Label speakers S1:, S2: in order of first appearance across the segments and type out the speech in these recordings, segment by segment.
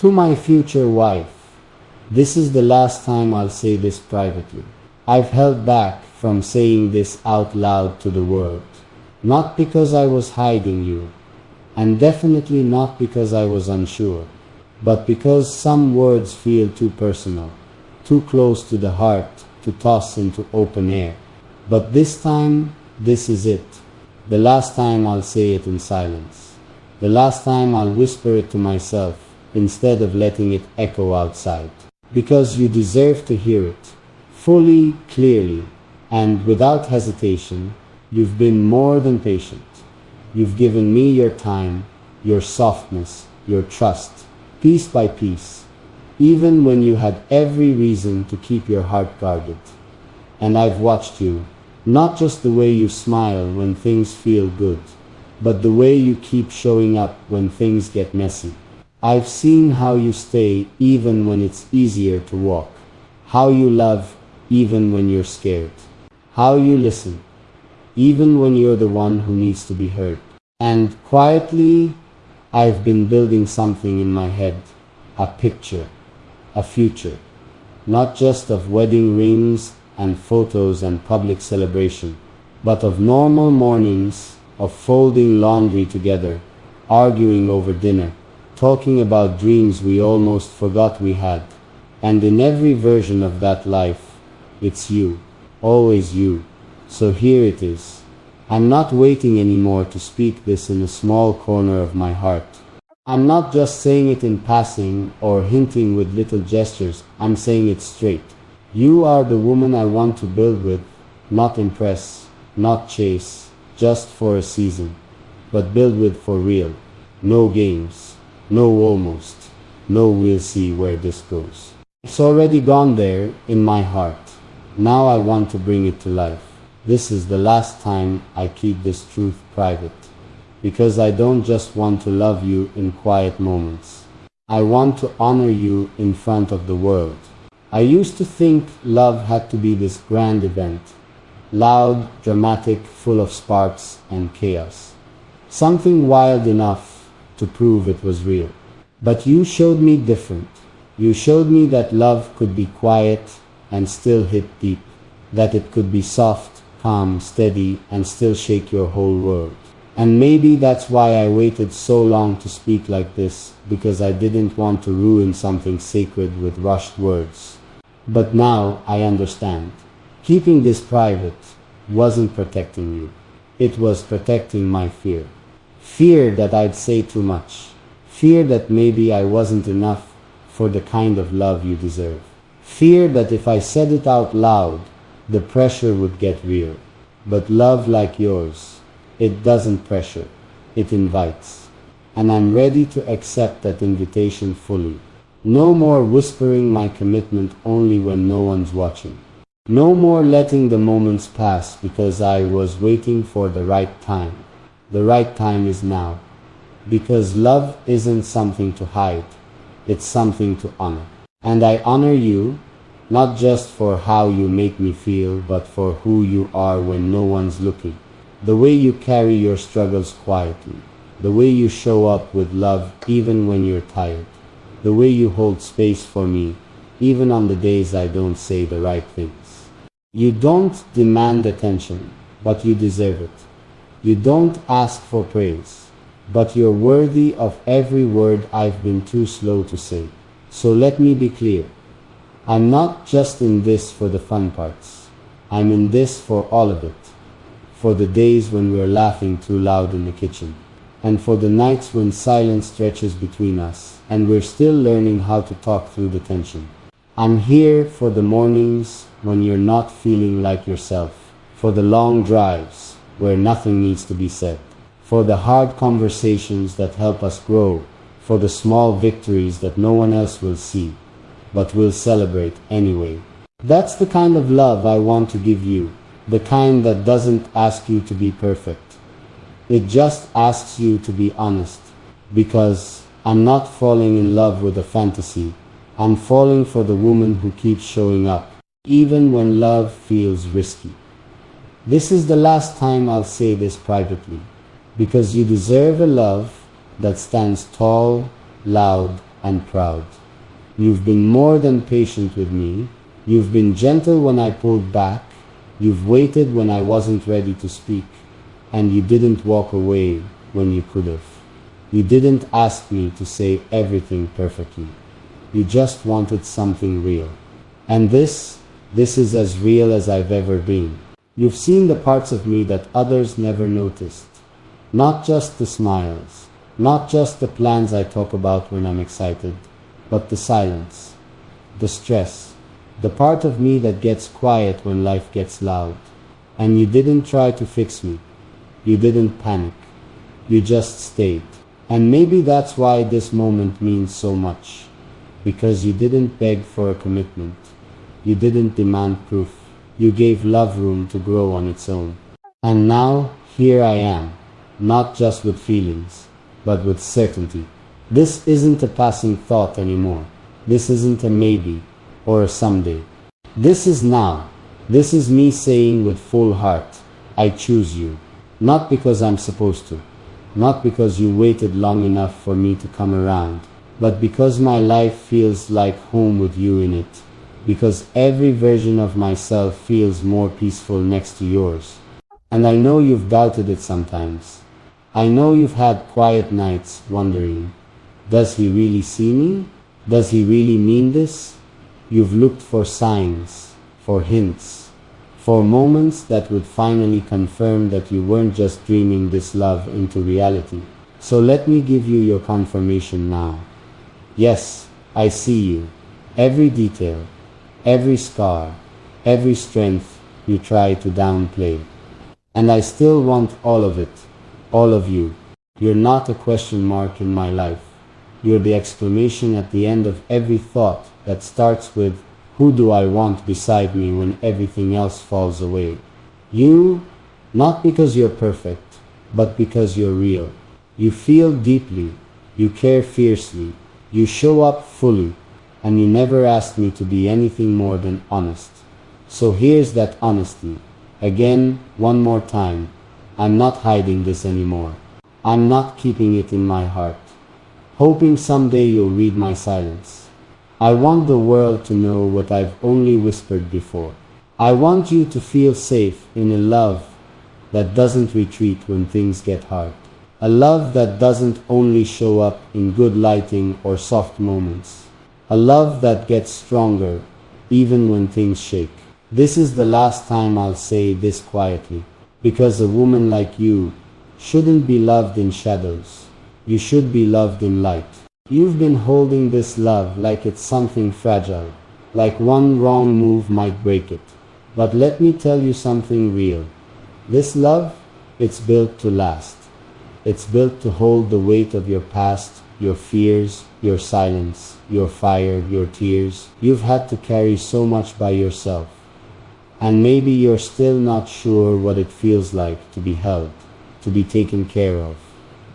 S1: To my future wife, this is the last time I'll say this privately. I've held back from saying this out loud to the world, not because I was hiding you, and definitely not because I was unsure, but because some words feel too personal, too close to the heart to toss into open air. But this time, this is it. The last time I'll say it in silence. The last time I'll whisper it to myself instead of letting it echo outside. Because you deserve to hear it, fully, clearly, and without hesitation. You've been more than patient. You've given me your time, your softness, your trust, piece by piece, even when you had every reason to keep your heart guarded. And I've watched you, not just the way you smile when things feel good, but the way you keep showing up when things get messy. I've seen how you stay even when it's easier to walk, how you love even when you're scared, how you listen even when you're the one who needs to be heard. And quietly, I've been building something in my head, a picture, a future, not just of wedding rings and photos and public celebration, but of normal mornings, of folding laundry together, arguing over dinner, talking about dreams we almost forgot we had. And in every version of that life, it's you, always you. So here it is. I'm not waiting anymore to speak this in a small corner of my heart. I'm not just saying it in passing or hinting with little gestures. I'm saying it straight. You are the woman I want to build with, not impress, not chase, just for a season, but build with for real. No games, no almost, no we'll see where this goes. It's already gone there in my heart. Now I want to bring it to life. This is the last time I keep this truth private, because I don't just want to love you in quiet moments. I want to honor you in front of the world. I used to think love had to be this grand event, loud, dramatic, full of sparks and chaos. Something wild enough to prove it was real. But you showed me different. You showed me that love could be quiet and still hit deep, that it could be soft, calm, steady, and still shake your whole world. And maybe that's why I waited so long to speak like this, because I didn't want to ruin something sacred with rushed words. But now I understand. Keeping this private wasn't protecting you. It was protecting my fear. Fear that I'd say too much. Fear that maybe I wasn't enough for the kind of love you deserve. Fear that if I said it out loud, the pressure would get real. But love like yours, it doesn't pressure, it invites. And I'm ready to accept that invitation fully. No more whispering my commitment only when no one's watching. No more letting the moments pass because I was waiting for the right time. The right time is now. Because love isn't something to hide, it's something to honor. And I honor you, not just for how you make me feel, but for who you are when no one's looking. The way you carry your struggles quietly. The way you show up with love even when you're tired. The way you hold space for me, even on the days I don't say the right things. You don't demand attention, but you deserve it. You don't ask for praise, but you're worthy of every word I've been too slow to say. So let me be clear. I'm not just in this for the fun parts. I'm in this for all of it. For the days when we're laughing too loud in the kitchen. And for the nights when silence stretches between us and we're still learning how to talk through the tension. I'm here for the mornings when you're not feeling like yourself. For the long drives where nothing needs to be said. For the hard conversations that help us grow. For the small victories that no one else will see, but we'll celebrate anyway. That's the kind of love I want to give you, the kind that doesn't ask you to be perfect. It just asks you to be honest, because I'm not falling in love with a fantasy. I'm falling for the woman who keeps showing up, even when love feels risky. This is the last time I'll say this privately, because you deserve a love that stands tall, loud, and proud. You've been more than patient with me. You've been gentle when I pulled back. You've waited when I wasn't ready to speak. And you didn't walk away when you could have. You didn't ask me to say everything perfectly. You just wanted something real. And this is as real as I've ever been. You've seen the parts of me that others never noticed. Not just the smiles, not just the plans I talk about when I'm excited, but the silence, the stress, the part of me that gets quiet when life gets loud. And you didn't try to fix me. You didn't panic. You just stayed. And maybe that's why this moment means so much. Because you didn't beg for a commitment. You didn't demand proof. You gave love room to grow on its own. And now, here I am, not just with feelings, but with certainty. This isn't a passing thought anymore. This isn't a maybe or a someday. This is now. This is me saying with full heart, I choose you. Not because I'm supposed to. Not because you waited long enough for me to come around. But because my life feels like home with you in it. Because every version of myself feels more peaceful next to yours. And I know you've doubted it sometimes. I know you've had quiet nights wondering, does he really see me? Does he really mean this? You've looked for signs, for hints, for moments that would finally confirm that you weren't just dreaming this love into reality. So let me give you your confirmation now. Yes, I see you. Every detail, every scar, every strength you try to downplay. And I still want all of it, all of you. You're not a question mark in my life. You're the exclamation at the end of every thought that starts with, who do I want beside me when everything else falls away? You, not because you're perfect, but because you're real. You feel deeply, you care fiercely, you show up fully, and you never asked me to be anything more than honest. So here's that honesty. Again, one more time. I'm not hiding this anymore. I'm not keeping it in my heart, hoping someday you'll read my silence. I want the world to know what I've only whispered before. I want you to feel safe in a love that doesn't retreat when things get hard. A love that doesn't only show up in good lighting or soft moments. A love that gets stronger even when things shake. This is the last time I'll say this quietly, because a woman like you shouldn't be loved in shadows. You should be loved in light. You've been holding this love like it's something fragile, like one wrong move might break it. But let me tell you something real. This love, it's built to last. It's built to hold the weight of your past, your fears, your silence, your fire, your tears. You've had to carry so much by yourself. And maybe you're still not sure what it feels like to be held, to be taken care of.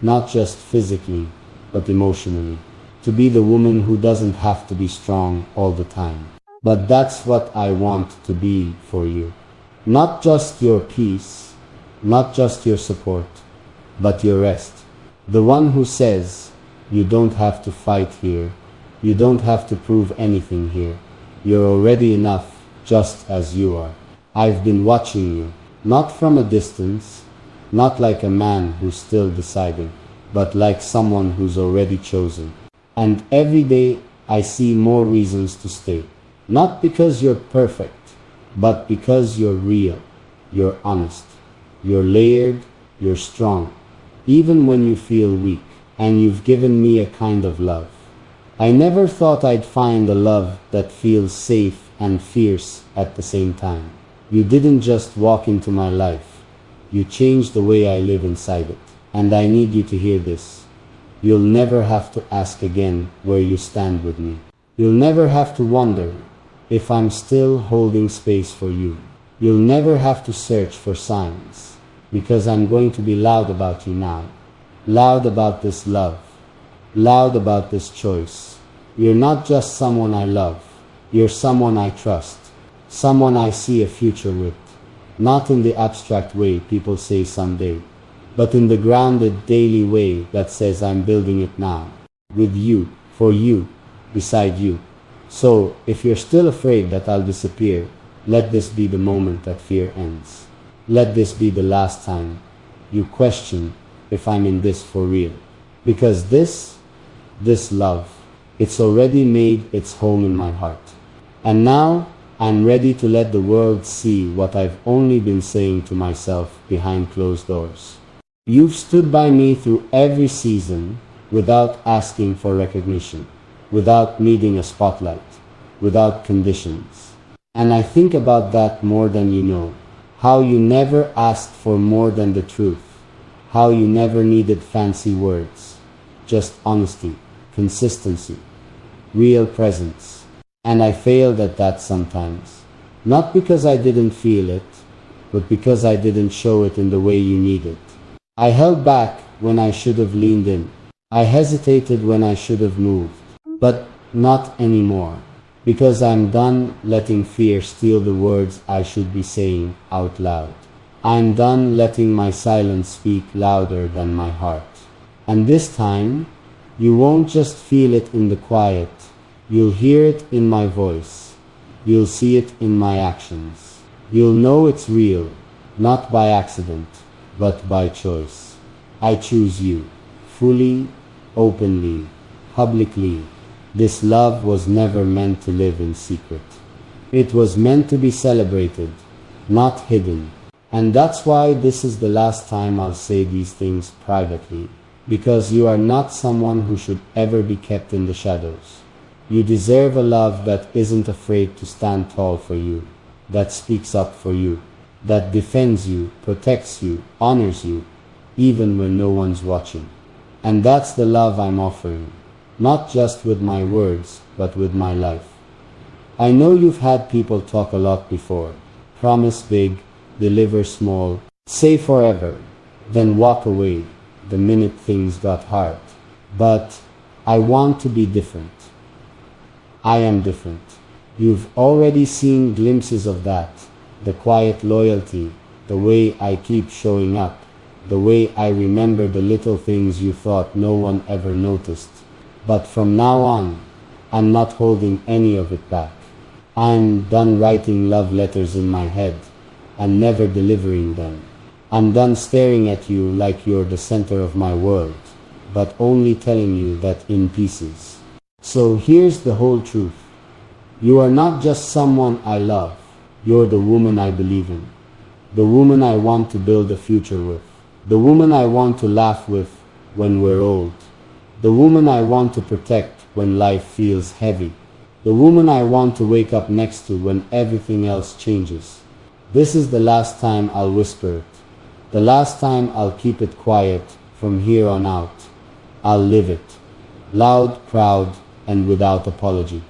S1: Not just physically, but emotionally. To be the woman who doesn't have to be strong all the time. But that's what I want to be for you. Not just your peace, not just your support, but your rest. The one who says, you don't have to fight here. You don't have to prove anything here. You're already enough, just as you are. I've been watching you, not from a distance, not like a man who's still deciding, but like someone who's already chosen. And every day I see more reasons to stay. Not because you're perfect, but because you're real, you're honest, you're layered, you're strong, even when you feel weak, and you've given me a kind of love. I never thought I'd find a love that feels safe and fierce at the same time. You didn't just walk into my life. You changed the way I live inside it. And I need you to hear this. You'll never have to ask again where you stand with me. You'll never have to wonder if I'm still holding space for you. You'll never have to search for signs, because I'm going to be loud about you now. Loud about this love. Loud about this choice. You're not just someone I love. You're someone I trust. Someone I see a future with. Not in the abstract way people say someday, but in the grounded daily way that says I'm building it now. With you, For you, beside you. So, if you're still afraid that I'll disappear, let this be the moment that fear ends. Let this be the last time you question if I'm in this for real. Because this love, it's already made its home in my heart. And now, I'm ready to let the world see what I've only been saying to myself behind closed doors. You've stood by me through every season without asking for recognition, without needing a spotlight, without conditions. And I think about that more than you know. How you never asked for more than the truth. How you never needed fancy words. Just honesty, consistency, real presence. And I failed at that sometimes. Not because I didn't feel it, but because I didn't show it in the way you needed. I held back when I should have leaned in. I hesitated when I should have moved. But not anymore. Because I'm done letting fear steal the words I should be saying out loud. I'm done letting my silence speak louder than my heart. And this time, you won't just feel it in the quiet. You'll hear it in my voice. You'll see it in my actions. You'll know it's real, not by accident, but by choice. I choose you, fully, openly, publicly. This love was never meant to live in secret. It was meant to be celebrated, not hidden. And that's why this is the last time I'll say these things privately. Because you are not someone who should ever be kept in the shadows. You deserve a love that isn't afraid to stand tall for you, that speaks up for you, that defends you, protects you, honors you, even when no one's watching. And that's the love I'm offering. Not just with my words, but with my life. I know you've had people talk a lot before. Promise big, deliver small, say forever, then walk away the minute things got hard. But I want to be different. I am different. You've already seen glimpses of that. The quiet loyalty, the way I keep showing up, the way I remember the little things you thought no one ever noticed. But from now on, I'm not holding any of it back. I'm done writing love letters in my head and never delivering them. I'm done staring at you like you're the center of my world, but only telling you that in pieces. So here's the whole truth. You are not just someone I love. You're the woman I believe in. The woman I want to build a future with. The woman I want to laugh with when we're old. The woman I want to protect when life feels heavy. The woman I want to wake up next to when everything else changes. This is the last time I'll whisper it. The last time I'll keep it quiet from here on out. I'll live it. Loud, proud, and without apology.